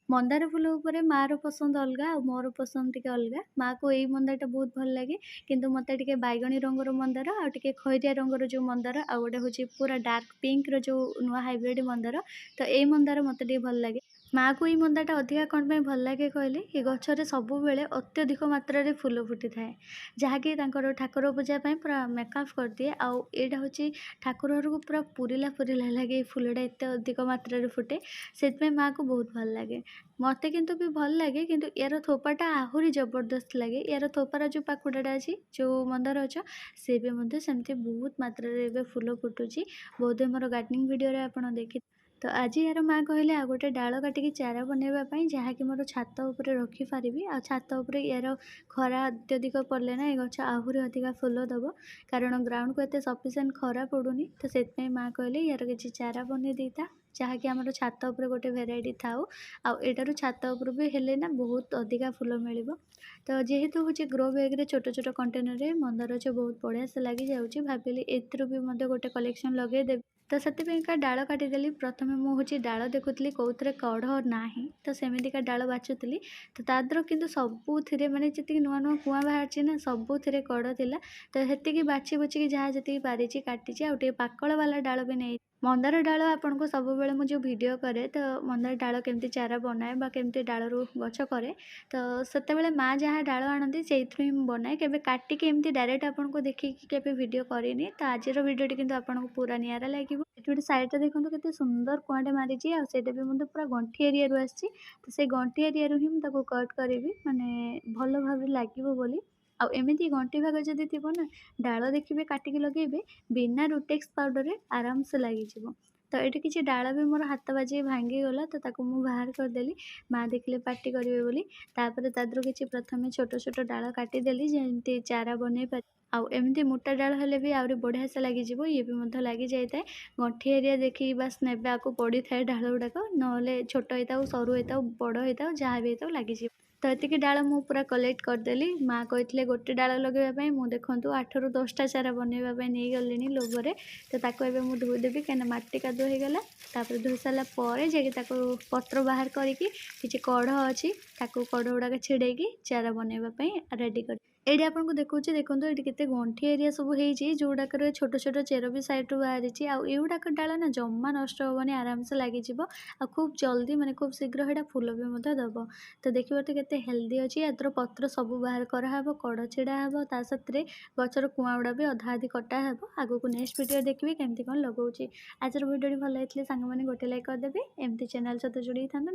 ମନ୍ଦାର ଫୁଲ ଉପରେ ମାଆର ପସନ୍ଦ ଅଲଗା ଆଉ ମୋର ପସନ୍ଦ ଟିକେ ଅଲଗା। ମାଆକୁ ଏଇ ମନ୍ଦାରଟା ବହୁତ ଭଲ ଲାଗେ। କିନ୍ତୁ ମୋତେ ଟିକେ ବାଇଗଣୀ ରଙ୍ଗର ମନ୍ଦାର ଆଉ ଟିକେ ଖଇରିଆ ରଙ୍ଗର ଯୋଉ ମନ୍ଦାର ଆଉ ଗୋଟେ ହଉଛି ପୁରା ଡାର୍କ ପିଙ୍କର ଯୋଉ ନୂଆ ହାଇବ୍ରିଡ୍ ମନ୍ଦାର, ତ ଏଇ ମନ୍ଦାର ମୋତେ ଟିକେ ଭଲ ଲାଗେ। ମାଆକୁ ଏଇ ମନ୍ଦାରଟା ଅଧିକା କ'ଣ ପାଇଁ ଭଲ ଲାଗେ କହିଲେ? ଏ ଗଛରେ ସବୁବେଳେ ଅତ୍ୟଧିକ ମାତ୍ରାରେ ଫୁଲ ଫୁଟିଥାଏ। ଯାହାକି ତାଙ୍କର ଠାକୁର ପୂଜା ପାଇଁ ପୁରା ମେକଅପ୍ କରିଦିଏ। ଆଉ ଏଇଟା ହଉଛି ଠାକୁର ଘରକୁ ପୁରା ପୁରିଲା ଲାଗେ ଏଇ ଫୁଲଟା ଏତେ ଅଧିକ ମାତ୍ରାରେ ଫୁଟେ। ସେଥିପାଇଁ ମାଆକୁ ବହୁତ ଭଲ ଲାଗେ। ମୋତେ କିନ୍ତୁ ବି ଭଲ ଲାଗେ କିନ୍ତୁ ୟାର ଥୋପାଟା ଆହୁରି ଜବରଦସ୍ତ ଲାଗେ। ୟାର ଥୋପାର ଯୋଉ ପାଖୁଡ଼ାଟା ଅଛି, ଯୋଉ ମନ୍ଦାର ଗଛ, ସେ ବି ମଧ୍ୟ ସେମିତି ବହୁତ ମାତ୍ରାରେ ଏବେ ଫୁଲ ଫୁଟୁଛି। ବୋଧହୁଏ ମୋର ଗାର୍ଡେନିଂ ଭିଡ଼ିଓରେ ଆପଣ ତ ଆଜି ୟାର ମାଆ କହିଲେ ଆଉ ଗୋଟେ ଡାଳ କାଟିକି ଚାରା ବନେଇବା ପାଇଁ, ଯାହାକି ମୋର ଛାତ ଉପରେ ରଖିପାରିବି। ଆଉ ଛାତ ଉପରେ ୟାର ଖରା ଅତ୍ୟଧିକ ପଡ଼ିଲେ ନା ଏ ଗଛ ଆହୁରି ଅଧିକା ଫୁଲ ଦେବ। କାରଣ ଗ୍ରାଉଣ୍ଡକୁ ଏତେ ସଫିସିଏଣ୍ଟ ଖରା ପଡ଼ୁନି। ତ ସେଥିପାଇଁ ମାଆ କହିଲେ ୟାର କିଛି ଚାରା ବନେଇ ଦେଇଥା, ଯାହାକି ଆମର ଛାତ ଉପରେ ଗୋଟେ ଭେରାଇଟି ଥାଉ। ଆଉ ଏଇଟାରୁ ଛାତ ଉପରୁ ବି ହେଲେ ନା ବହୁତ ଅଧିକା ଫୁଲ ମିଳିବ। ତ ଯେହେତୁ ହଉଛି ଗ୍ରୋ ବ୍ୟାଗ୍ରେ ଛୋଟ ଛୋଟ କଣ୍ଟେନରରେ ମନ୍ଦାର ଗଛ ବହୁତ ବଢ଼ିଆ ସେ ଲାଗିଯାଉଛି, ଭାବିଲି ଏଥିରୁ ବି ମଧ୍ୟ ଗୋଟେ କଲେକ୍ସନ୍ ଲଗେଇଦେବି। ତ ସେଥିପାଇଁକା ଡାଳ କାଟିଦେଲି। ପ୍ରଥମେ ମୁଁ ହଉଛି ଡାଳ ଦେଖୁଥିଲି କୋଉଥିରେ କଢ଼ ନାହିଁ, ତ ସେମିତିକା ଡାଳ ବାଛୁଥିଲି। ତ ତା ଦେହରୁ କିନ୍ତୁ ସବୁଥିରେ ମାନେ ଯେତିକି ନୂଆ ନୂଆ କୁଆଁ ବାହାରିଛି ନା, ସବୁଥିରେ କଢ଼ ଥିଲା। ତ ସେତିକି ବାଛି ବୁଛିକି ଯାହା ଯେତିକି ପାରିଛି କାଟିଛି। ଆଉ ଟିକେ ପାକଳ ବାଲା ଡାଳ ବି ନେଇ ମନ୍ଦାର ଡାଳ ଆପଣଙ୍କୁ ସବୁବେଳେ ମୁଁ ଯୋଉ ଭିଡ଼ିଓ କରେ, ତ ମନ୍ଦାର ଡାଳ କେମିତି ଚାରା ବନାଏ ବା କେମିତି ଡାଳରୁ ଗଛ କରେ, ତ ସେତେବେଳେ ମାଆ ଯାହା ଡାଳ ଆଣନ୍ତି ସେଇଥିରୁ ହିଁ ମୁଁ ବନାଏ। କେବେ କାଟିକି ଏମିତି ଡାଇରେକ୍ଟ ଆପଣଙ୍କୁ ଦେଖିକି କେବେ ଭିଡ଼ିଓ କରିନି। ତ ଆଜିର ଭିଡ଼ିଓଟି କିନ୍ତୁ ଆପଣଙ୍କୁ ପୁରା ନିଆରା ଲାଗିବ। ଏଠି ଗୋଟେ ସାଇଡ଼ରେ ଦେଖନ୍ତୁ କେତେ ସୁନ୍ଦର କୁଆଁଟେ ମାରିଛି। ଆଉ ସେଇଟା ବି ମଧ୍ୟ ପୁରା ଗଣ୍ଠି ଏରିଆରୁ ଆସିଛି। ତ ସେଇ ଗଣ୍ଠି ଏରିଆରୁ ହିଁ ମୁଁ ତାକୁ କଟ୍ କରିବି, ମାନେ ଭଲ ଭାବରେ ଲାଗିବ ବୋଲି। ଆଉ ଏମିତି ଗଣ୍ଠି ଭାଗ ଯଦି ଥିବ ନା, ଡାଳ ଦେଖିବେ କାଟିକି ଲଗେଇବେ, ବିନା ରୁଟେକ୍ସ ପାଉଡ଼ରରେ ଆରାମସେ ଲାଗିଯିବ। ତ ଏଠି କିଛି ଡାଳ ବି ମୋର ହାତ ବାଜିକି ଭାଙ୍ଗିଗଲା, ତ ତାକୁ ମୁଁ ବାହାର କରିଦେଲି। ମାଆ ଦେଖିଲେ ପାଟି କରିବେ ବୋଲି। ତାପରେ ତା ଦେହରୁ କିଛି ପ୍ରଥମେ ଛୋଟ ଛୋଟ ଡାଳ କାଟିଦେଲି, ଯେମିତି ଚାରା ବନେଇ ପାରିବି। ଆଉ ଏମିତି ମୋଟା ଡାଳ ହେଲେ ବି ଆହୁରି ବଢ଼ିଆ ସେ ଲାଗିଯିବ। ଇଏ ବି ମଧ୍ୟ ଲାଗିଯାଇଥାଏ। ଗଣ୍ଠି ଏରିଆ ଦେଖିକି ବାସ୍ ନେବାକୁ ପଡ଼ିଥାଏ ଡାଳ ଗୁଡ଼ାକ, ନହେଲେ ଛୋଟ ହେଇଥାଉ, ସରୁ ହେଇଥାଉ, ବଡ଼ ହେଇଥାଉ, ଯାହା ବି ହେଇଥାଉ ଲାଗିଯିବ। ତ ଏତିକି ଡାଳ ମୁଁ ପୁରା କଲେକ୍ଟ କରିଦେଲି। ମାଆ କହିଥିଲେ ଗୋଟେ ଡାଳ ଲଗେଇବା ପାଇଁ, ମୁଁ ଦେଖନ୍ତୁ 8ରୁ 10ଟା ଚାରା ବନେଇବା ପାଇଁ ନେଇଗଲିଣି ଲୋଭରେ। ତ ତାକୁ ଏବେ ମୁଁ ଧୋଇଦେବି, କାହିଁକିନା ମାଟି କାଦୁଅ ହେଇଗଲା। ତାପରେ ଧୋଇ ସାରିଲା ପରେ ଯାଇକି ତାକୁ ପତ୍ର ବାହାର କରିକି କିଛି କଢ଼ ଅଛି, ତାକୁ କଢ଼ ଗୁଡ଼ାକ ଛିଡ଼େଇକି ଚାରା ବନେଇବା ପାଇଁ ରେଡ଼ି କରି ଏଇଠି ଆପଣଙ୍କୁ ଦେଖଉଛି, ଦେଖନ୍ତୁ ଏଇଠି କେତେ ଗଣ୍ଠି ଏରିଆ ସବୁ ହେଇଛି, ଯୋଉଗୁଡ଼ାକରେ ଛୋଟ ଛୋଟ ଚେର ବି ସାଇଡ଼ରୁ ବାହାରିଛି। ଆଉ ଏଇଗୁଡ଼ାକ ଡାଳ ନା ଜମା ନଷ୍ଟ ହେବନି, ଆରାମସେ ଲାଗିଯିବ। ଆଉ ଖୁବ୍ ଜଲ୍ଦି ମାନେ ଖୁବ୍ ଶୀଘ୍ର ସେଇଟା ଫୁଲ ବି ମଧ୍ୟ ଦେବ। ତ ଦେଖିବ ତ କେତେ ହେଲ୍ଦି ଅଛି। ଏଥିର ପତ୍ର ସବୁ ବାହାର କରାହେବ, କଢ଼ ଛିଡ଼ା ହେବ, ତା ସାଥିରେ ଗଛର କୁଆଁ ଗୁଡ଼ା ବି ଅଧା ଅଧି କଟା ହେବ। ଆଗକୁ ନେକ୍ସଟ ଭିଡ଼ିଓ ଦେଖିବି କେମିତି କ'ଣ ଲଗାଉଛି। ଆଜିର ଭିଡ଼ିଓଟି ଭଲ ଲାଗିଥିଲେ ସାଙ୍ଗମାନେ ଗୋଟେ ଲାଇକ୍ କରିଦେବେ। ଏମିତି ଚ୍ୟାନେଲ୍ ସହିତ ଯୋଡ଼ିକି ଥାନ୍ତୁ।